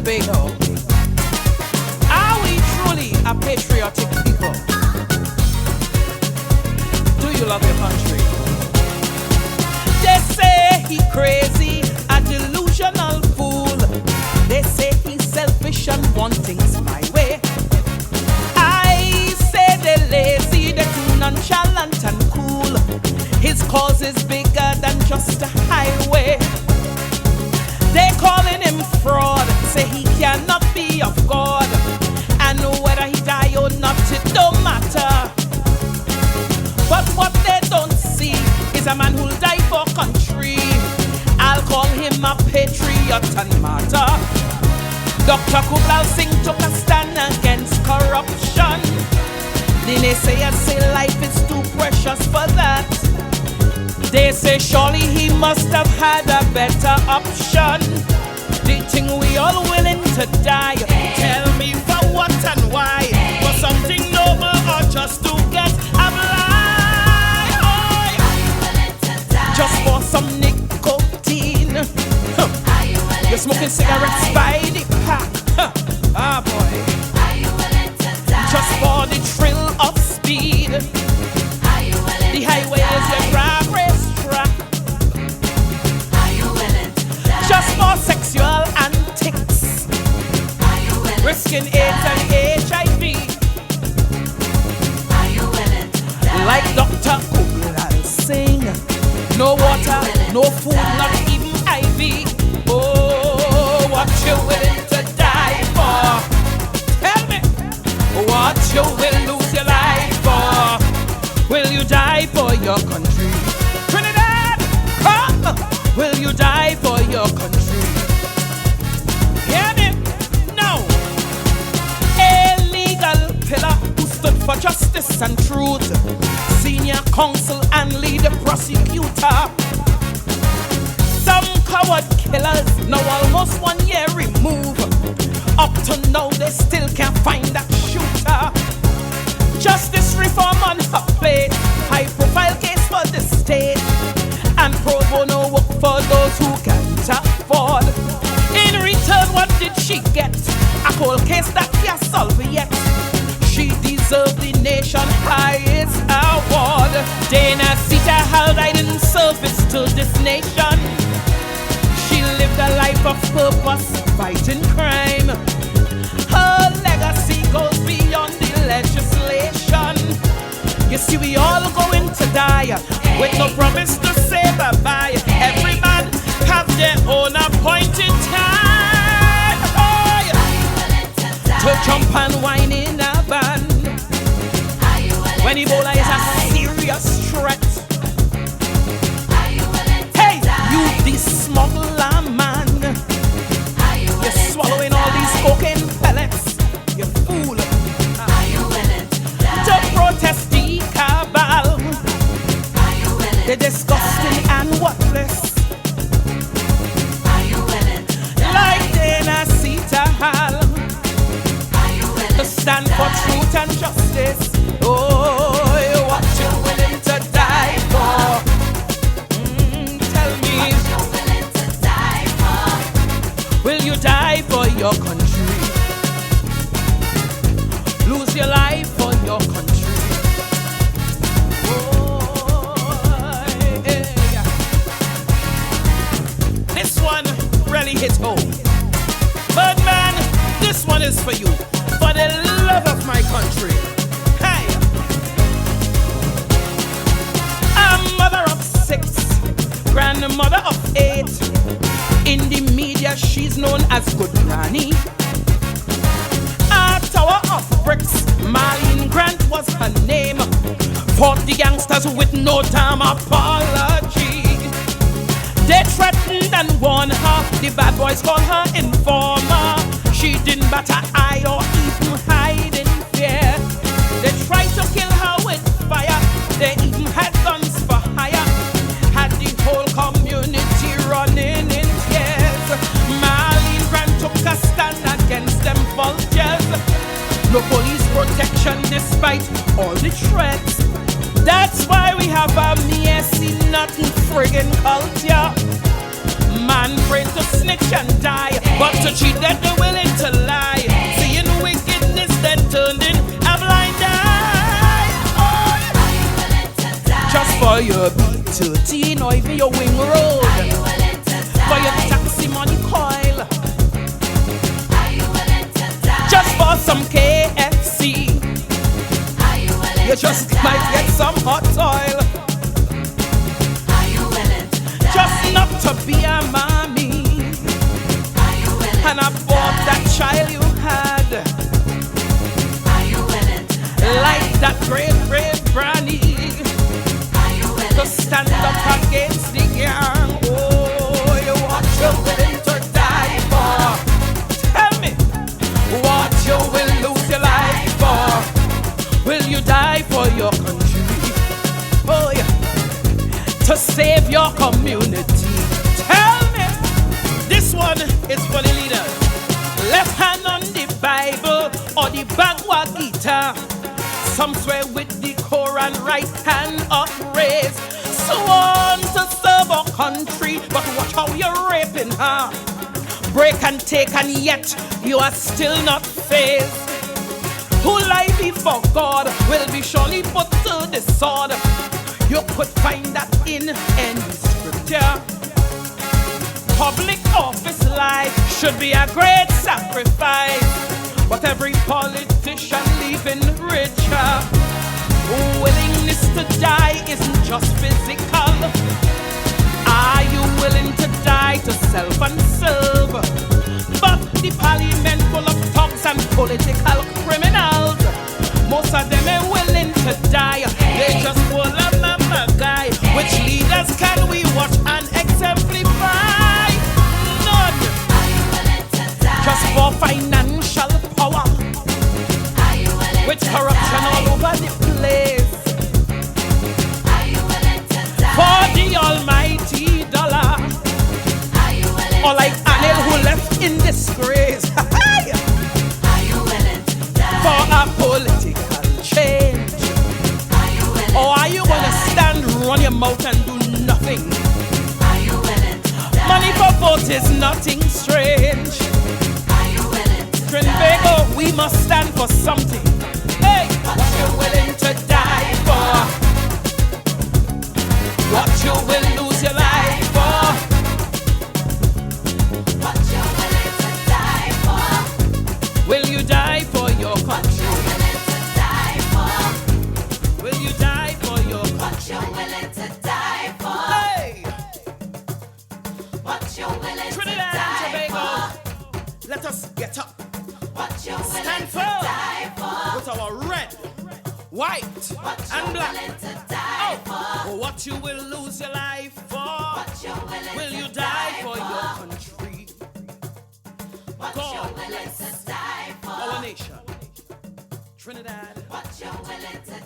Tobago. Are we truly a patriotic people? Do you love your country? They say he crazy, a delusional fool. They say he's selfish and want things my way. I say they're lazy, they're too nonchalant and cool. His cause is bigger than just a highway. They calling him fraud, say he cannot be of God. And whether he die or not, it don't matter. But what they don't see is a man who'll die for country. I'll call him a patriot and martyr. Dr. Kublai Singh took a stand against corruption. The naysayers say life is too precious for that. They say surely he must have had a better option. They think we all willing to die. Tell me for what and why? For something noble or just to get a blind? Just for some nicotine. You're smoking cigarettes by the pack. Ah boy. Just for the thrill of speed. The highway is your progress track. Just for sexual antics. Risking AIDS and HIV. Like Dr. Kublai Singh. No water, no food, not even IV. Oh, what you willing to die for? Tell me, what you will lose your life for? Will you die for your country? Trinidad, come! Will you die for your country? Hear me? No. A legal pillar who stood for justice and truth. Senior counsel and lead prosecutor. Some coward killers, now almost 1 year removed. Up to now they still can't find that shooter. Justice reform on her plate, high profile case for the state, and pro bono work for those who can't afford. In return, what did she get? A cold case that can't solve yet. She deserved the nation highest award. Dana Sita held hidden service to this nation. She lived a life of purpose, fighting crime. Her legacy goes beyond the legislation. You see, we all going to die with no promise to say bye-bye. Every man have their own appointed time. Oh, to jump and whine in a band. When Ebola is a serious threat. Hey, you the smuggler man. You're swallowing all these cocaine pellets. You fool. To protest the cabal. They're disgusting and worthless. Like Dana Sita Hall. To stand for truth and justice. Oh, what you willing to die for? Tell me. What you willing to die for? Will you die for your country? Lose your life for your country? Oh, yeah. This one really hits home. But man, this one is for you. For the love of my country. Hey! A mother of 6, grandmother of 8. In the media, she's known as Good Granny. A tower of bricks, Marlene Grant was her name. Fought the gangsters with no damn apology. They threatened and warned her. The bad boys called her informer. She didn't bat an eye or even hide in fear. They tried to kill her with fire. They even had guns for hire. Had the whole community running in tears. Marlene Grant took a stand against them vultures. No police protection despite all the threats. That's why we have a messy, nothing friggin' culture. Man pray to snitch and die, but to cheat that they're willing to lie. Seeing wickedness that turned in a blind eye. Oh. Just for your B13 or even your wing road, for your taxi money coil, just for some KFC, you just might get some hot oil. Just not to be a mommy and abort that child you had. Like that great granny to stand up against the gang. Oh, you what you willing to die for? Tell me what you will lose your life for. Will you die for your country? Oh yeah, to save your community. Tell me, this one is for the leaders. Left hand on the Bible or the Bhagavad Gita. Some swear with the Quran, right hand upraised. Sworn to serve our country, but watch how you're raping her. Break and take, and yet you are still not phased. Who lie before God will be surely put to the sword. You could find that in any scripture. Public office life should be a great sacrifice, but every politician leaving richer. Willingness to die isn't just physical. Are you willing to die to self and serve? But the parliament full of thugs and political criminals, most of them are willing to die. They just full of mama guy. Which leaders can we watch and exemplify? None. Just for financial power, with corruption all over the place. For the almighty dollar, or like Anil who left in disgrace. For a political change. Or are you gonna stand, run your mouth and do nothing? Money for vote is nothing strange. Trinbago, we must stand for something. Hey, what you willing to die for? What you will lose your life for? What you willing to die for? Will you die for your country? Will you die for your country? What you willing to die for? Hey! What you willing Trinidad to die and Tobago, for? Let us get up. What you stand firm with our red, white, and black. Oh, what you will lose your life for? Will you die for your country? God bless our nation, Trinidad. What you willing to